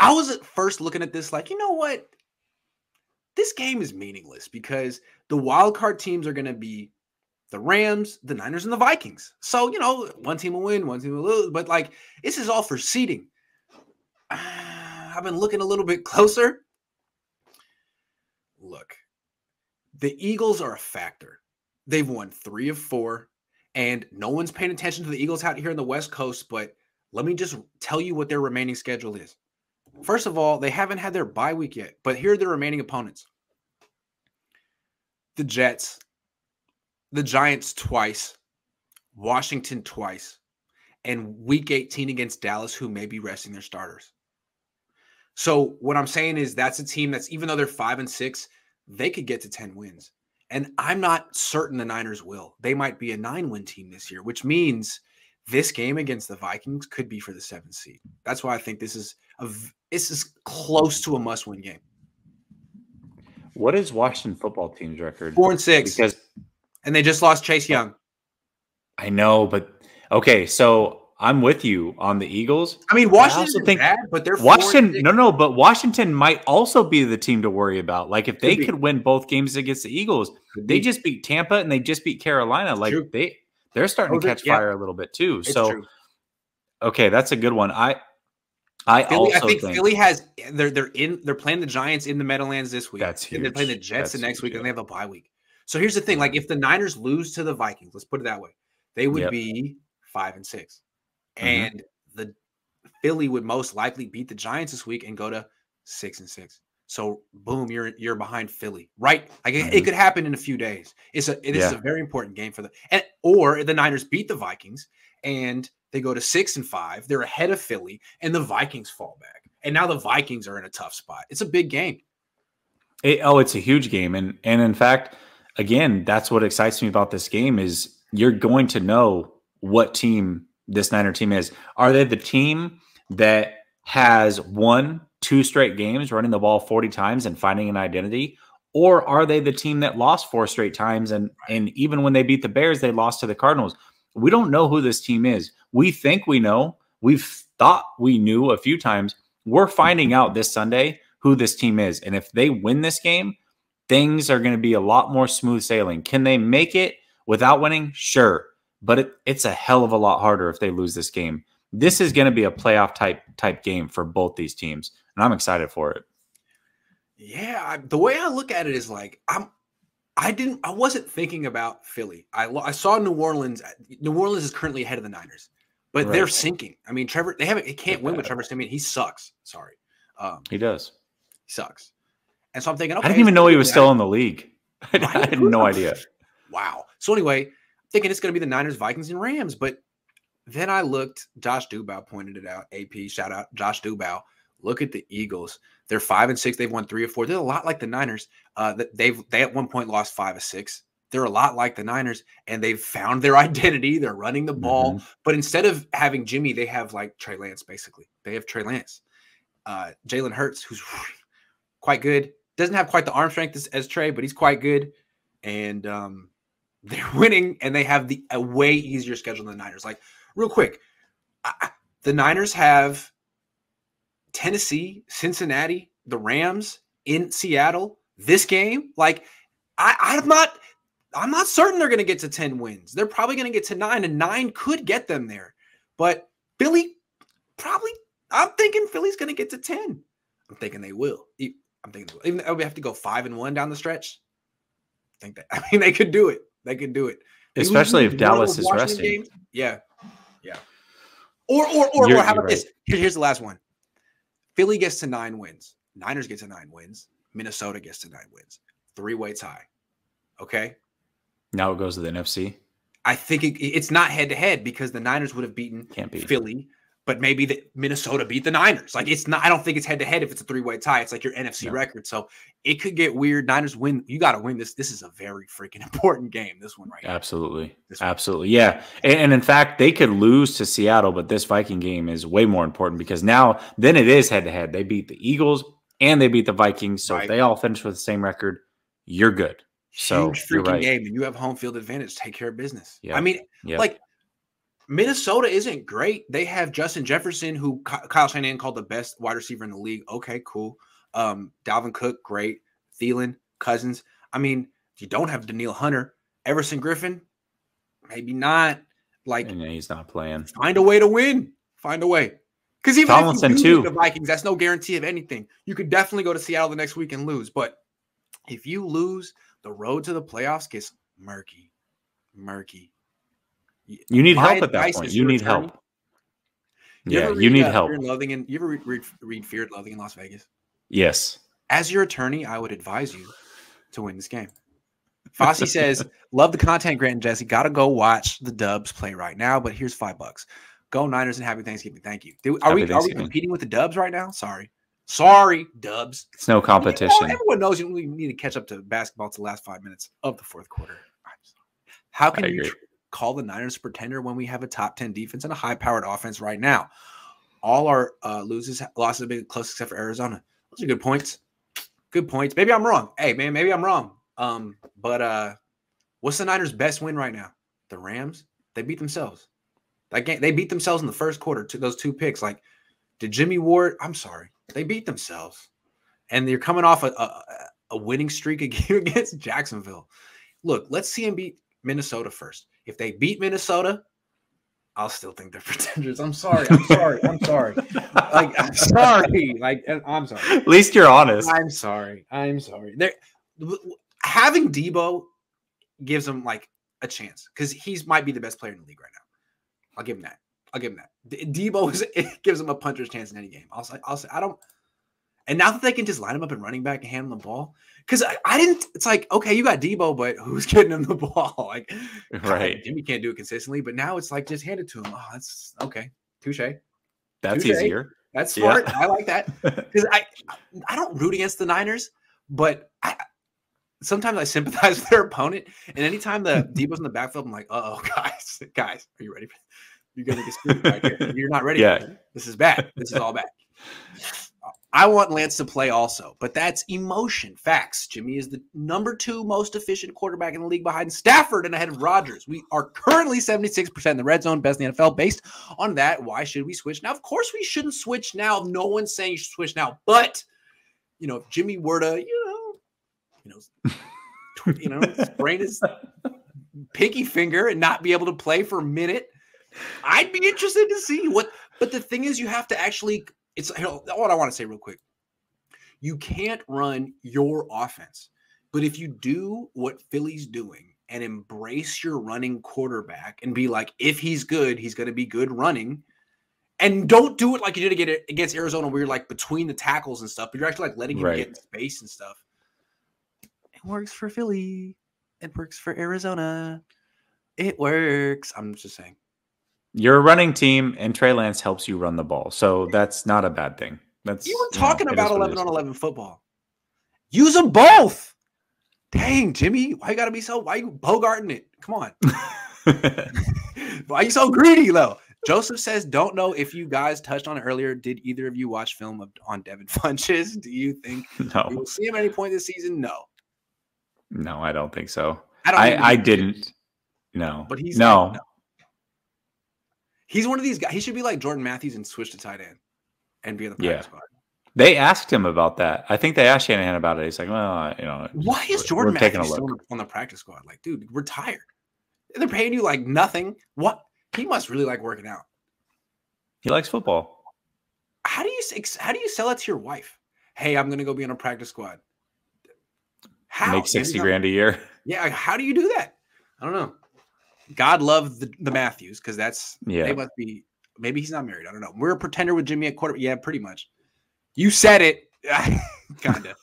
I was at first looking at this like, you know what? This game is meaningless because the wild card teams are going to be the Rams, the Niners, and the Vikings. So, one team will win, one team will lose. But, like, this is all for seeding. I've been looking a little bit closer. Look, the Eagles are a factor. They've won 3 of 4, and no one's paying attention to the Eagles out here in the West Coast. But let me just tell you what their remaining schedule is. First of all, they haven't had their bye week yet, but here are the remaining opponents. The Jets, the Giants twice, Washington twice, and week 18 against Dallas, who may be resting their starters. So what I'm saying is that's a team that's, even though they're 5-6, they could get to 10 wins. And I'm not certain the Niners will. They might be a 9-win team this year, which means this game against the Vikings could be for the 7th seed. That's why I think this is close to a must-win game. What is Washington football team's record? 4-6. And they just lost Chase Young. I know, but okay, so I'm with you on the Eagles. I mean, Washington is bad, but they're Washington. No, but Washington might also be the team to worry about. Like if they could win both games against the Eagles, they just beat Tampa and they just beat Carolina. Like they're starting to catch fire a little bit too. It's so true. Okay, that's a good one. I think Philly has they're playing the Giants in the Meadowlands this week. That's huge. And they're playing the Jets the next week, and they have a bye week. So here's the thing: like if the Niners lose to the Vikings, let's put it that way, they would be 5-6, and the Philly would most likely beat the Giants this week and go to 6-6. So boom, you're behind Philly, right? Like it could happen in a few days. This is a very important game for or the Niners beat the Vikings and they go to 6-5. They're ahead of Philly, and the Vikings fall back. And now the Vikings are in a tough spot. It's a big game. It's a huge game. And in fact, again, that's what excites me about this game is you're going to know what team this Niner team is. Are they the team that has won 2 straight games, running the ball 40 times and finding an identity? Or are they the team that lost 4 straight times? And even when they beat the Bears, they lost to the Cardinals. We don't know who this team is. We think we know. We've thought we knew a few times. We're finding out this Sunday who this team is. And if they win this game, things are going to be a lot more smooth sailing. Can they make it without winning? Sure. But it's a hell of a lot harder if they lose this game. This is going to be a playoff type game for both these teams. And I'm excited for it. Yeah. The way I look at it is like, I wasn't thinking about Philly. I saw New Orleans. New Orleans is currently ahead of the Niners, but they're sinking. I mean, he can't win with Trevor Siemian. He sucks. Sorry. He does. He sucks. And so I'm thinking, okay, I didn't even know he was still in the league. I had no idea. Wow. So anyway, thinking it's going to be the Niners, Vikings, and Rams. But then I looked, Josh Dubow pointed it out. AP, shout out Josh Dubow. Look at the Eagles. They're 5-6. They've won 3 of 4. They're a lot like the Niners. They at one point lost 5 of 6. They're a lot like the Niners, and they've found their identity. They're running the ball. But instead of having Jimmy, they have like Trey Lance, basically. They have Trey Lance. Jalen Hurts, who's quite good. Doesn't have quite the arm strength as Trey, but he's quite good. And they're winning, and they have a way easier schedule than the Niners. Like, real quick, the Niners have Tennessee, Cincinnati, the Rams in Seattle. This game, like I'm not certain they're going to get to 10 wins. They're probably going to get to 9, and 9 could get them there. But Philly, I'm thinking Philly's going to get to 10. I'm thinking they will. Even though we have to go 5-1 down the stretch. I mean, they could do it. They could do it. Especially if Dallas is resting. Games. Yeah. Or how about this? Here's the last one. Philly gets to 9 wins. Niners get to 9 wins. Minnesota gets to 9 wins. 3-way tie. Okay? Now it goes to the NFC? I think it's not head-to-head because the Niners would have beaten Philly, but maybe Minnesota beat the Niners. Like, it's not. I don't think it's head-to-head if it's a 3-way tie. It's like your NFC record. So it could get weird. Niners win. You got to win this. This is a very freaking important game, this one right now. Absolutely. Absolutely. Yeah. And in fact, they could lose to Seattle, but this Viking game is way more important because then it is head-to-head. They beat the Eagles and they beat the Vikings. So if they all finish with the same record, you're good. So huge freaking game, and you have home field advantage. Take care of business. Yeah. I mean, like Minnesota isn't great. They have Justin Jefferson, who Kyle Shanahan called the best wide receiver in the league. Okay, cool. Dalvin Cook, great. Thielen, Cousins. I mean, you don't have Daniil Hunter. Everson Griffin, maybe not. Like, and he's not playing. Find a way to win. Find a way. Because even Tomlinson if you too. beat the Vikings, that's no guarantee of anything. You could definitely go to Seattle the next week and lose. But if you lose, the road to the playoffs gets murky. Murky. You need help at that point. You need help. Yeah, you need help. You ever read Fear and Loathing in Las Vegas? Yes. As your attorney, I would advise you to win this game. Fossey says, love the content, Grant and Jesse. Got to go watch the Dubs play right now, but here's $5. Go Niners and happy Thanksgiving. Thank you. Are we competing with the Dubs right now? Sorry, Dubs. It's no competition. You know, everyone knows you need to catch up to basketball to the last 5 minutes of the fourth quarter. How can you call the Niners a pretender when we have a top 10 defense and a high-powered offense right now? All our losses have been close except for Arizona. Those are good points. Good points. Maybe I'm wrong. Hey, man, maybe I'm wrong. But what's the Niners' best win right now? The Rams? They beat themselves. That game, they beat themselves in the first quarter. Those 2 picks. Like, did Jimmy Ward? I'm sorry. They beat themselves. And they're coming off a winning streak against Jacksonville. Look, let's see them beat Minnesota first. If they beat Minnesota, I'll still think they're pretenders. I'm sorry. I'm sorry. I'm sorry. Like, I'm sorry. Like, I'm sorry. At least you're honest. I'm sorry. Having Debo gives them like a chance because he might be the best player in the league right now. I'll give him that. Debo gives him a puncher's chance in any game. I'll say I don't. And now that they can just line him up and running back and hand him the ball, because I didn't. It's like, okay, you got Debo, but who's getting him the ball? Like, right? Jimmy can't do it consistently, but now it's like just hand it to him. Oh, that's okay. Touche. That's easier. That's smart. Yeah. I like that because I don't root against the Niners, but sometimes I sympathize with their opponent. And anytime the Debo's in the backfield, I'm like, oh, guys, are you ready? You're going to get screwed right here. You're not ready. Yeah. This is bad. This is all bad. I want Lance to play also, but that's emotion. Facts. Jimmy is the number 2 most efficient quarterback in the league behind Stafford and ahead of Rodgers. We are currently 76% in the red zone, best in the NFL. Based on that, why should we switch now? Of course we shouldn't switch now. No one's saying you should switch now. But, if Jimmy were to, sprain his pinky finger and not be able to play for a minute, I'd be interested to see what. But the thing is, you have to actually. It's what I want to say real quick. You can't run your offense, but if you do what Philly's doing and embrace your running quarterback and be like, if he's good, he's going to be good running, and don't do it like you did against Arizona, where you're like between the tackles and stuff, but you're actually like letting him get in space and stuff. It works for Philly. It works for Arizona. It works. I'm just saying. You're a running team, and Trey Lance helps you run the ball. So that's not a bad thing. You were talking about 11-on-11 football. Use them both. Dang, Jimmy. Why you bogarting it? Come on. Why are you so greedy, though? Joseph says, don't know if you guys touched on it earlier. Did either of you watch film on Devin Funchess? Do you think we will see him at any point this season? No. No, I don't think so. I didn't. No. But he's no. He's one of these guys. He should be like Jordan Matthews and switch to tight end and be in the practice squad. They asked him about that. I think they asked Shanahan about it. He's like, well, why is Jordan Matthews still on the practice squad? Like, dude, we're tired. They're paying you like nothing. What? He must really like working out. He likes football. How do you sell that to your wife? Hey, I'm going to go be on a practice squad. How? Make $60,000 a year. Yeah. How do you do that? I don't know. God love the Matthews because they must be. Maybe he's not married. I don't know. We're a pretender with Jimmy at quarterback. Yeah, pretty much. You said it. Kinda.